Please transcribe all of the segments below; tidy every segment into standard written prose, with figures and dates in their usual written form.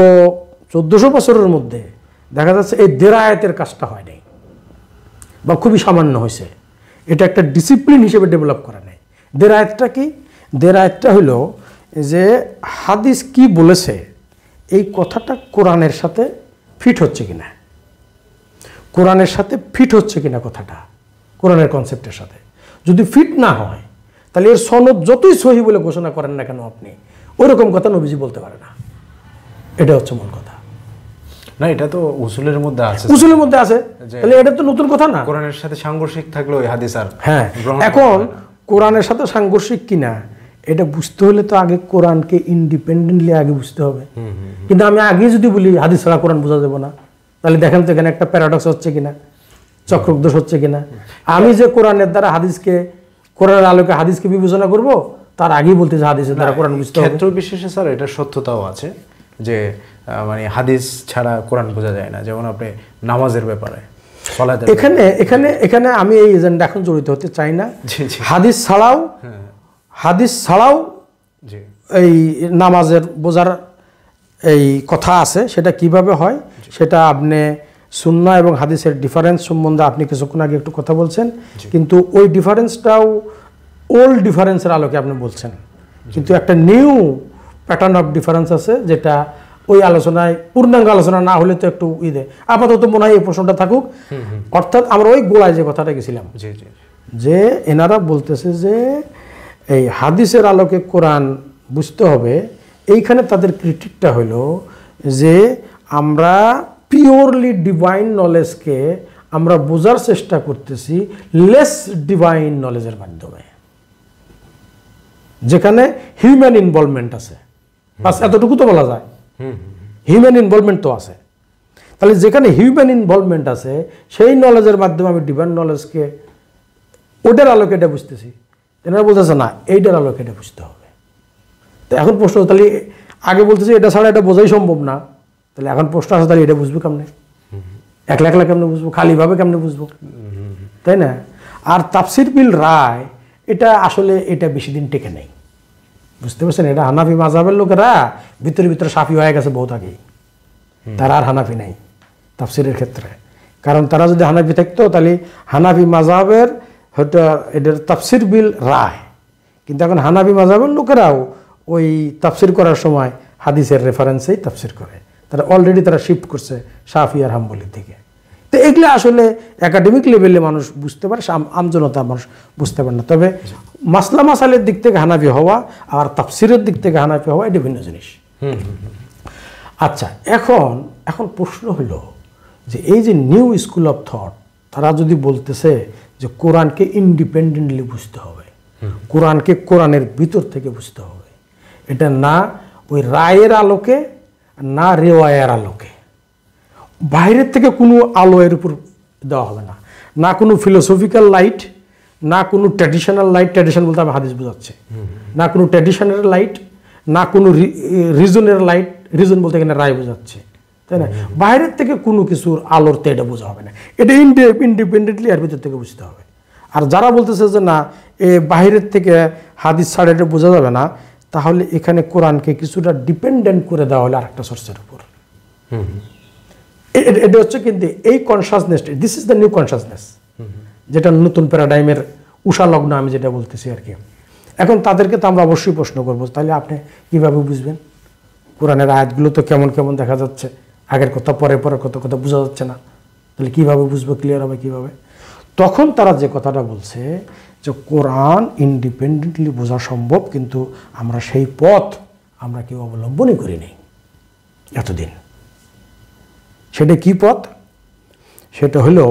তো 1400 বছরের মধ্যে দেখা যাচ্ছে এই দেরায়াতের কাজটা হয় নাই বা খুবই সামান্য হয়েছে। এটা একটা ডিসিপ্লিন হিসেবে ডেভেলপ করা নাই। দেরায়াতটা কি? দেরায়াতটা হলো যে হাদিস কি বলেছে এই কথাটা কোরআনের সাথে ফিট হচ্ছে কিনা, কোরআনের সাথে ফিট হচ্ছে কিনা কথাটা কোরআনের কনসেপ্টের সাথে। যদি ফিট না হয় তাহলে এর সনদ যতই সহি বলে ঘোষণা করেন না কেন আপনি, ওইরকম কথা নবীজি বলতে পারে না। এটা হচ্ছে মূল কথা। না, এটা তো উসুলের মধ্যে আছে, উসুলের মধ্যে আছে, তাহলে এটা তো নতুন কথা না। কোরআনের সাথে সাংঘর্ষিক থাকলে ওই হাদিস আর হ্যাঁ, এখন কোরআনের সাথে সাংঘর্ষিক কিনা এটা বুঝতে হলে তো আগে কোরআনকে ইন্ডিপেন্ডেন্টলি আগে বুঝতে হবে। কিন্তু আমি আগে যদি বলি হাদিস ছাড়া কোরআন বোঝা যাবে না, তাহলে দেখেন তো এখানে একটা প্যারাডক্স হচ্ছে কিনা, চক্রদোষ হচ্ছে কিনা। আমি যে কোরআনের দ্বারা হাদিসকে, কোরআনের আলোকে হাদিসকে বিবেচনা করব, তার আগেই বলতে যে হাদিসের দ্বারা কোরআন বুঝতে হবে। ক্ষেত্র বিশেষে স্যার এটা সত্যতাও আছে যে মানে হাদিস ছাড়া কোরআন বোঝা যায় না। যেমন আপনি নামাজের ব্যাপারে এখানে এখানে এখানে আমি এই এজেন্ডা এখন জড়িত হতে চাই না। হাদিস ছাড়াও এই নামাজের বোঝার এই কথা আছে, সেটা কিভাবে হয় সেটা আপনি সুন্নাহ এবং হাদিসের ডিফারেন্স সম্বন্ধে আপনি কিছুক্ষণ আগে একটু কথা বলছেন, কিন্তু ওই ডিফারেন্সটাও ওল্ড ডিফারেন্সের আলোকে আপনি বলছেন, কিন্তু একটা নিউ প্যাটার্ন অফ ডিফারেন্স আছে যেটা ওই আলোচনায় পূর্ণাঙ্গ আলোচনা না হলে তো একটু ঈদে আপাতত মনে হয় এই প্রশ্নটা থাকুক। অর্থাৎ আমরা ওই গোড়ায় যে কথাটা গেছিলাম যে এনারা বলতেছে যে এই হাদিসের আলোকে কোরআন বুঝতে হবে, এইখানে তাদের ক্রিটিকটা হলো যে আমরা পিওরলি ডিভাইন নলেজকে আমরা বোঝার চেষ্টা করতেছি লেস ডিভাইন নলেজের মাধ্যমে, যেখানে হিউম্যান ইনভলভমেন্ট আছে। বাস এতটুকু তো বলা যায়, হিউম্যান ইনভলভমেন্ট তো আছে। তাহলে যেখানে হিউম্যান ইনভলভমেন্ট আছে সেই নলেজের মাধ্যমে আমি ডিভাইন নলেজকে ওটার আলোকে এটা বুঝতেছি। এনারা বলতেছে না, এইটার আলোকে এটা বুঝতে হবে। তো এখন প্রশ্ন, তাহলে আগে বলতেছে এটা ছাড়া এটা বোঝাই সম্ভব না, তাহলে এখন প্রশ্ন আছে তাহলে এটা বুঝবো কেমনে? একলা একলা কেমনে বুঝবো, খালিভাবে কেমনে বুঝবো, তাই না? আর তাফসির বিল রায় এটা আসলে এটা বেশি দিন টেকে নেই, বুঝতে পারছেন? এটা হানাফি মাযহাবের লোকেরা ভিতরে ভিতরে শাফি হয়ে গেছে বহুত আগেই, তারা আর হানাফি নাই তাফসিরের ক্ষেত্রে। কারণ তারা যদি হানাফি থাকতো তাহলে হানাফি মাযহাবের হয়তো এটার তাফসির বিল রায়, কিন্তু এখন হানাফি মাযহাবের লোকেরাও ওই তাফসির করার সময় হাদিসের রেফারেন্সেই তাফসির করে। তারা অলরেডি তারা শিফট করছে শাফি আর হাম্বলির দিকে। তো এগুলো আসলে একাডেমিক লেভেলে মানুষ বুঝতে পারে, আমজনতা মানুষ বুঝতে পারে না। তবে মাসলা মাসালের দিক থেকে হানাফি হওয়া আর তাফসিরের দিক থেকে হানাফি হওয়া এটা ভিন্ন জিনিস। আচ্ছা, এখন প্রশ্ন হলো যে এই যে নিউ স্কুল অফ থট, তারা যদি বলতেছে যে কোরআনকে ইন্ডিপেন্ডেন্টলি বুঝতে হবে, কোরআনকে কোরআনের ভিতর থেকে বুঝতে হবে, এটা না ওই রায়ের আলোকে না রেওয়ায়ের আলোকে, বাইরের থেকে কোনো আলো এর উপর দেওয়া হবে না, না কোনো ফিলোসফিক্যাল লাইট, না কোনো ট্র্যাডিশনাল লাইট, ট্র্যাডিশন বলতে আমি হাদিস বোঝাচ্ছি, না কোনো ট্র্যাডিশনাল লাইট, না কোনো রিজনের লাইট, রিজন বলতে এখানে রায় বোঝাচ্ছে, তাই না? বাইরের থেকে কোনো কিছুর আলোরতে এটা বোঝা হবে না, এটা ইন্ডিপেন্ডেন্টলি এর ভিতর থেকে বুঝতে হবে। আর যারা বলতেছে যে না এ বাইরের থেকে হাদিস ছাড়া এটা বোঝা যাবে না, তাহলে এখানে কোরআনকে কিছুটা ডিপেন্ডেন্ট করে দেওয়া হলে আরেকটা সোর্সের উপর। এটা হচ্ছে কিন্তু এই consciousness, this is the new consciousness, যেটা নতুন প্যারাডাইমের উষা লগ্ন আমি যেটা বলতেছি আর কি। এখন তাদেরকে তো আমরা অবশ্যই প্রশ্ন করবো, তাহলে আপনি কীভাবে বুঝবেন? কোরআনের আয়াতগুলো তো কেমন কেমন দেখা যাচ্ছে, আগের কথা পরের কথা বোঝা যাচ্ছে না, তাহলে কীভাবে বুঝবো, ক্লিয়ার হবে কীভাবে? তখন তারা যে কথাটা বলছে যে কোরআন ইন্ডিপেন্ডেন্টলি বোঝা সম্ভব, কিন্তু আমরা সেই পথ আমরা কেউ অবলম্বনই করিনি এতদিন। সেটা কি পথ? সেটা হলো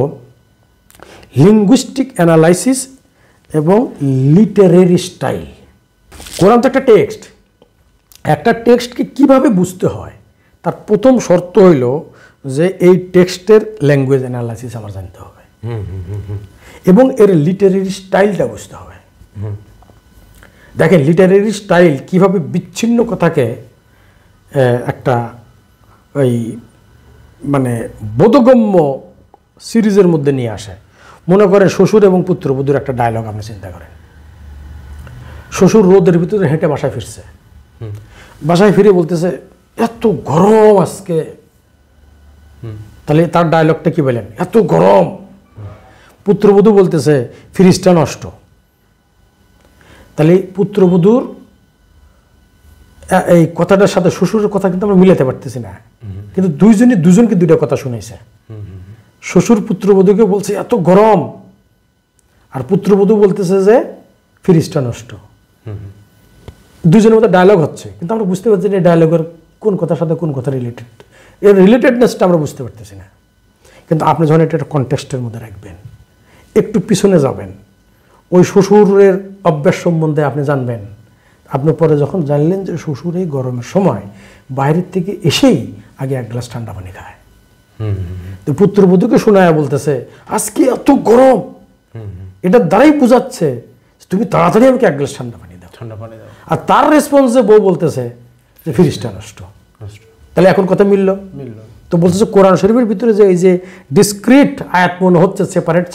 লিঙ্গুইস্টিক অ্যানালাইসিস এবং লিটারেরি স্টাইল। কোরআন তো একটা টেক্সট, একটা টেক্সটকে কীভাবে বুঝতে হয় তার প্রথম শর্ত হইল যে এই টেক্সটের ল্যাঙ্গুয়েজ অ্যানালাইসিস আমার জানতে হবে এবং এর লিটারেরি স্টাইলটা বুঝতে হবে। দেখেন লিটারেরি স্টাইল কিভাবে বিচ্ছিন্ন কথাকে একটা ওই মানে বোধগম্য সিরিজের মধ্যে নিয়ে আসে। মনে করেন শ্বশুর এবং পুত্রবধূর একটা ডায়লগ আপনি চিন্তা করেন। শ্বশুর রোদের ভিতরে হেঁটে বাসায় ফিরছে, বাসায় ফিরে বলতেছে এত গরম আজকে, তাহলে তার ডায়লগটা কি বলেন, এত গরম। পুত্রবধূ বলতেছে ফ্রিজটা নষ্ট। তাহলে পুত্রবধূর এই কথাটার সাথে শ্বশুরের কথা কিন্তু আমরা মিলাতে পারতেছি না, কিন্তু দুজনকে দুইটা কথা শুনেছে। শ্বশুর পুত্রবধূকে বলছে এত গরম, আর পুত্রবধূ বলতেছে যে ফ্রিজটা নষ্ট। দুজনের মধ্যে ডায়লগ হচ্ছে, কিন্তু আমরা বুঝতে পারছি না এই ডায়লগের কোন কথার সাথে কোন কথা রিলেটেড, এর রিলেটেডনেসটা আমরা বুঝতে পারতেছি না। কিন্তু আপনি যখন এটা একটা কনটেক্সটের মধ্যে রাখবেন, একটু পিছনে যাবেন, ওই শ্বশুরের অভ্যাস সম্বন্ধে আপনি জানবেন। আপনি পরে যখন জানলেন যে শ্বশুর এই গরমের সময় বাইরের থেকে এসেই আগে এক গ্লাস ঠান্ডা পানি খায়, তো পুত্রবধূকে শোনায় বলতেছে আজকে এত গরম, এটার দ্বারাই বোঝাচ্ছে তুমি তাড়াতাড়ি আমাকে এক গ্লাস ঠান্ডা পানি দাও। আর তার রেসপন্সে বউ বলতেছে যে ফ্রিজটা নষ্ট। তাহলে এখন কথা মিলল। তো বলতেছে কোরআন শরীফের ভিতরে যে এই যে ডিসক্রিট আয়াত মনে হচ্ছে সেপারেট,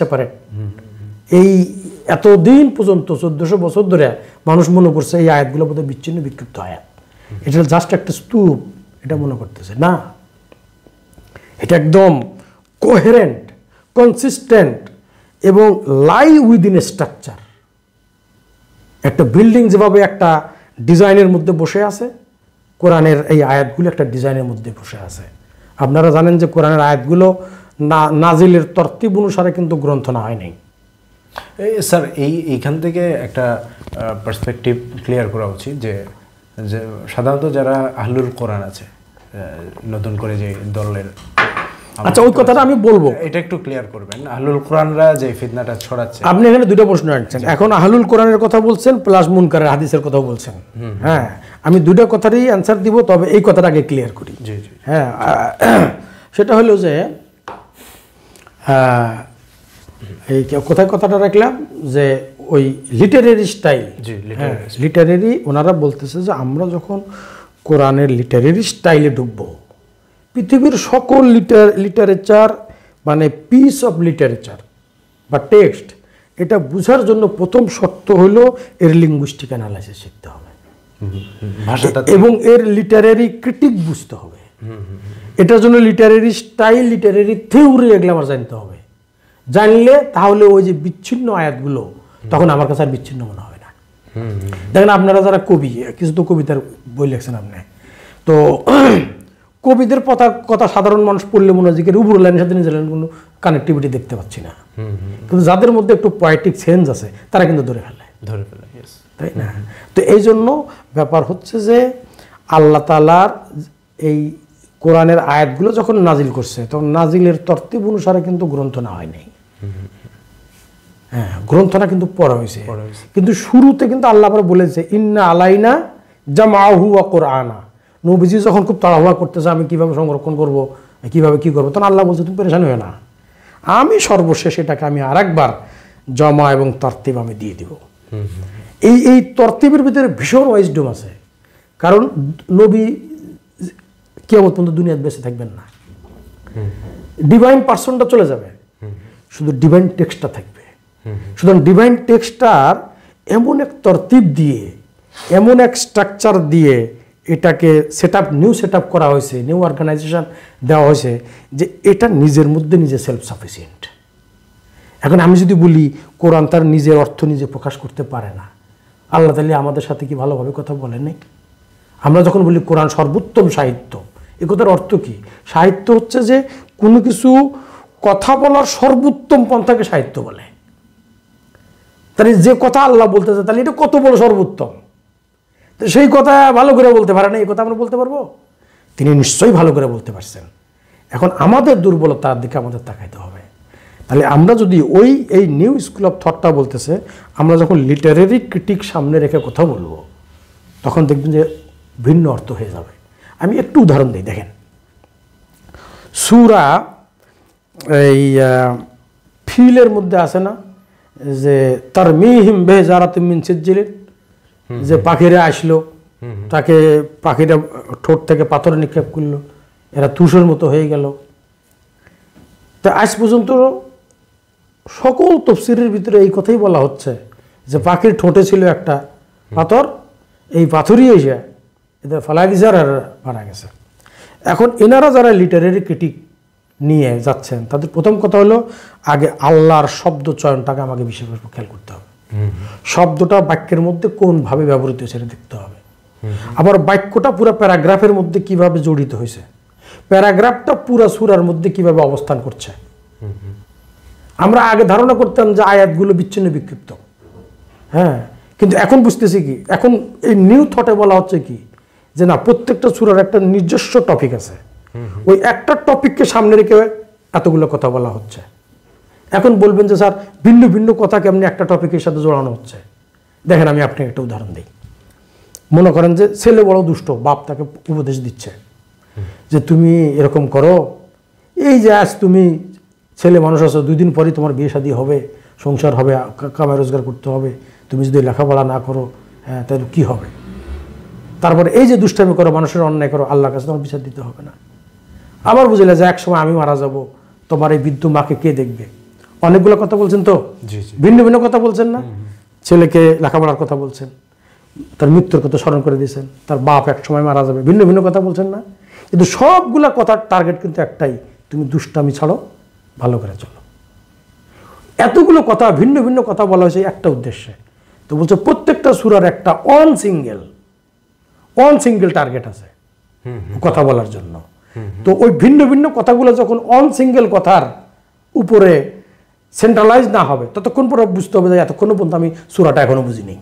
এই এতদিন পর্যন্ত 1400 বছর ধরে মানুষ মনে করছে এই আয়াতগুলো বোধহয় বিচ্ছিন্ন বিক্ষিপ্ত আয়াত, এটা জাস্ট একটা স্তূপ, এটা মনে করতেছে না। এটা একদম কোহেরেন্ট, কনসিস্টেন্ট এবং লাই উইদিন এ স্ট্রাকচার। একটা বিল্ডিং যেভাবে একটা ডিজাইনের মধ্যে বসে আছে, কোরআনের এই আয়াতগুলো একটা ডিজাইনের মধ্যে বসে আছে। আপনারা জানেন যে কোরআনের আয়াতগুলো নাজিলের তরতিব অনুসারে কিন্তু গ্রন্থ না হয় নাই। স্যার এইখান থেকে একটা পার্সপেক্টিভ ক্লিয়ার করা উচিত যে সাধারণত যারা আহলুল কোরআন আছে, নতুন করে যে দলের, আচ্ছা ওই কথাটা আমি বলবো, এটা একটু ক্লিয়ার করবেন। আহলুল কোরআনরা যে ফিতনাটা ছড়াচ্ছে, আপনি এখানে দুটো প্রশ্ন আনছেন, এখন আহলুল কোরআনের কথা বলছেন প্লাস মুনকারের হাদিসের কথা বলছেন। হ্যাঁ, আমি দুটো কথারই অ্যান্সার দিব, তবে এই কথাটা আগে ক্লিয়ার করি। হ্যাঁ, সেটা হলো যে এই কোথায় কথাটা রাখলাম, যে ওই লিটারেরি স্টাইল, লিটারেরি ওনারা বলতেছে যে আমরা যখন কোরআনের লিটারেরি স্টাইলে ঢুকবো, পৃথিবীর সকল লিটারেচার মানে পিস অফ লিটারেচার বা টেক্সট, এটা বোঝার জন্য প্রথম শর্ত হলো এর লিঙ্গুইস্টিক অ্যানালাইসিস শিখতে হবে এবং এর লিটারেরি ক্রিটিক বুঝতে হবে। এটার জন্য লিটারেরি স্টাইল, লিটারেরি থিওরি এগুলো আমার জানতে হবে। জানলে তাহলে ওই যে বিচ্ছিন্ন আয়াতগুলো তখন আমার কাছে আর বিচ্ছিন্ন মনে হবে না। দেখেন আপনারা যারা কবি, কিছু তো কবিতার বই লেখছেন আপনি, তো কবিদের কথা সাধারণ মানুষ পড়লে মনে হয় যে উপর লাইনের সাথে নিজের কোনো কানেক্টিভিটি দেখতে পাচ্ছি না, কিন্তু যাদের মধ্যে একটু পয়েটিক সেন্স আছে তারা কিন্তু ধরে ফেলে, তাই না? তো এই জন্য ব্যাপার হচ্ছে যে আল্লাহ তাআলার এই কোরআনের আয়াতগুলো যখন নাজিল করছে তখন নাজিলের তরতিব অনুসারে কিন্তু গ্রন্থ না হয় নাই। হ্যাঁ, গ্রন্থনা কিন্তু পড়া হয়েছে, কিন্তু শুরুতে কিন্তু আল্লাহ আবার বলেছে ইন্না আলাইনা জামাহু ওয়া কুরআনা। নবীজি যখন খুব তাড়াহুড়া করতেছে আমি কিভাবে সংরক্ষণ করব, কিভাবে কি করবো, তখন আল্লাহ বলছে তুমি পেরেশান হয়ে না, আমি সর্বশেষ এটাকে আমি আরেকবার জমা এবং তরতিব আমি দিয়ে দিব। এই তরতিবের ভিতরে ভীষণ ওয়াইজডম আছে, কারণ নবী কিয়ামত পর্যন্ত দুনিয়াতে বেঁচে থাকবেন না, ডিভাইন পার্সনটা চলে যাবে, শুধু ডিভাইন টেক্সটটা থাকবে। সুতরাং ডিভাইন টেক্সটার এমন এক তরতিব দিয়ে, এমন এক স্ট্রাকচার দিয়ে এটাকে নিউ সেট আপ করা হয়েছে, নিউ অর্গানাইজেশন দেওয়া হয়েছে যে এটা নিজের মধ্যে নিজে সেলফ সাফিসিয়েন্ট। এখন আমি যদি বলি কোরআন তার নিজের অর্থ নিজে প্রকাশ করতে পারে না, আল্লাহ তাআলা আমাদের সাথে কি ভালোভাবে কথা বলেন নাই? আমরা যখন বলি কোরআন সর্বোত্তম সাহিত্য, এ কথার অর্থ কি? সাহিত্য হচ্ছে যে কোনো কিছু কথা বলার সর্বোত্তম পন্থাকে সাহিত্য বলে। তাহলে যে কথা আল্লাহ বলতেছে তাহলে এটা কত বড় সর্বোত্তম, সেই কথা ভালো করে বলতে পারে না, এই কথা আমরা বলতে পারবো? তিনি নিশ্চয়ই ভালো করে বলতে পারছেন। এখন আমাদের দুর্বলতার দিকে আমাদের তাকাইতে হবে। তাহলে আমরা যদি এই নিউ স্কুল অফ থটটা বলতেছে, আমরা যখন লিটারেরি ক্রিটিক সামনে রেখে কথা বলবো তখন দেখবেন যে ভিন্ন অর্থ হয়ে যাবে। আমি একটু উদাহরণ দিই, দেখেন সূরা এই ফিলের মধ্যে আছে না যে তারমিহিম বিহিজারাতিন মিন সিজ্জিল, যে পাখিরা আসলো, তাকে পাখিরা ঠোঁট থেকে পাথর নিক্ষেপ করলো, এরা তুষের মতো হয়ে গেল। তা আজ পর্যন্ত সকল তাফসীরের ভিতরে এই কথাই বলা হচ্ছে যে পাখির ঠোঁটে ছিল একটা পাথর, এই পাথরই এসে এদের ফালাই দিছে আর মারা গেছে। এখন এনারা যারা লিটারেরি ক্রিটিক নিয়ে যাচ্ছেন তাদের প্রথম কথা হলো আগে আল্লাহর শব্দ চয়নটাকে আমাকে বিশেষভাবে খেয়াল করতে হবে। শব্দটা বাক্যের মধ্যে কোনভাবে ব্যবহৃত হয়েছে এটা দেখতে হবে। আবার বাক্যটা পুরো প্যারাগ্রাফের মধ্যে কিভাবে জড়িত হয়েছে, প্যারাগ্রাফটা পুরো সূরার মধ্যে কিভাবে অবস্থান করছে। আমরা আগে ধারণা করতাম যে আয়াতগুলো বিচ্ছিন্ন বিক্ষিপ্ত, হ্যাঁ, কিন্তু এখন বুঝতেছি কি, এখন এই নিউ থটে বলা হচ্ছে কি যে না, প্রত্যেকটা সূরার একটা নিজস্ব টপিক আছে, ওই একটা টপিককে সামনে রেখে এতগুলো কথা বলা হচ্ছে। এখন বলবেন যে স্যার ভিন্ন ভিন্ন কথা কেমনি একটা টপিকের সাথে জড়ানো হচ্ছে। দেখেন আমি আপনাকে একটা উদাহরণ দিই। মনে করেন যে ছেলে বড় দুষ্ট, বাপ তাকে উপদেশ দিচ্ছে যে তুমি এরকম করো, এই যে আজ তুমি ছেলে মানুষ আছো, 2 দিন পরই তোমার বিয়ে শাদী হবে, সংসার হবে, কামাই রোজগার করতে হবে, তুমি যদি লেখাপড়া না করো, হ্যাঁ, তাহলে কী হবে? তারপরে এই যে দুষ্টামি করো, মানুষের অন্যায় করো, আল্লাহর কাছে তোমার বিচার দিতে হবে না। আবার বুঝলে যে এক সময় আমি মারা যাব, তোমার এই বৃদ্ধ মাকে কে দেখবে? অনেকগুলো কথা বলছেন তো, ভিন্ন ভিন্ন কথা বলছেন না? ছেলেকে লেখাপড়ার কথা বলছেন, তার মৃত্যুর কথা স্মরণ করে দিয়েছেন, তার বাপ এক সময় মারা যাবে, ভিন্ন ভিন্ন কথা বলছেন না? কিন্তু সবগুলা কথার টার্গেট কিন্তু একটাই, তুমি দুষ্টামি ছাড়ো, ভালো করে চলো। এতগুলো কথা, ভিন্ন ভিন্ন কথা বলা হয়েছে একটা উদ্দেশ্যে। তো বলছে প্রত্যেকটা সূরার একটা অন সিঙ্গেল টার্গেট আছে কথা বলার জন্য। তো ওই ভিন্ন ভিন্ন কথাগুলো যখন অন সিঙ্গেল কথার উপরে সেন্ট্রালাইজ না হবে, ততক্ষণ পরে বুঝতে হবে যে এতক্ষণ পর্যন্ত আমি সূরাটা এখনো বুঝিনি।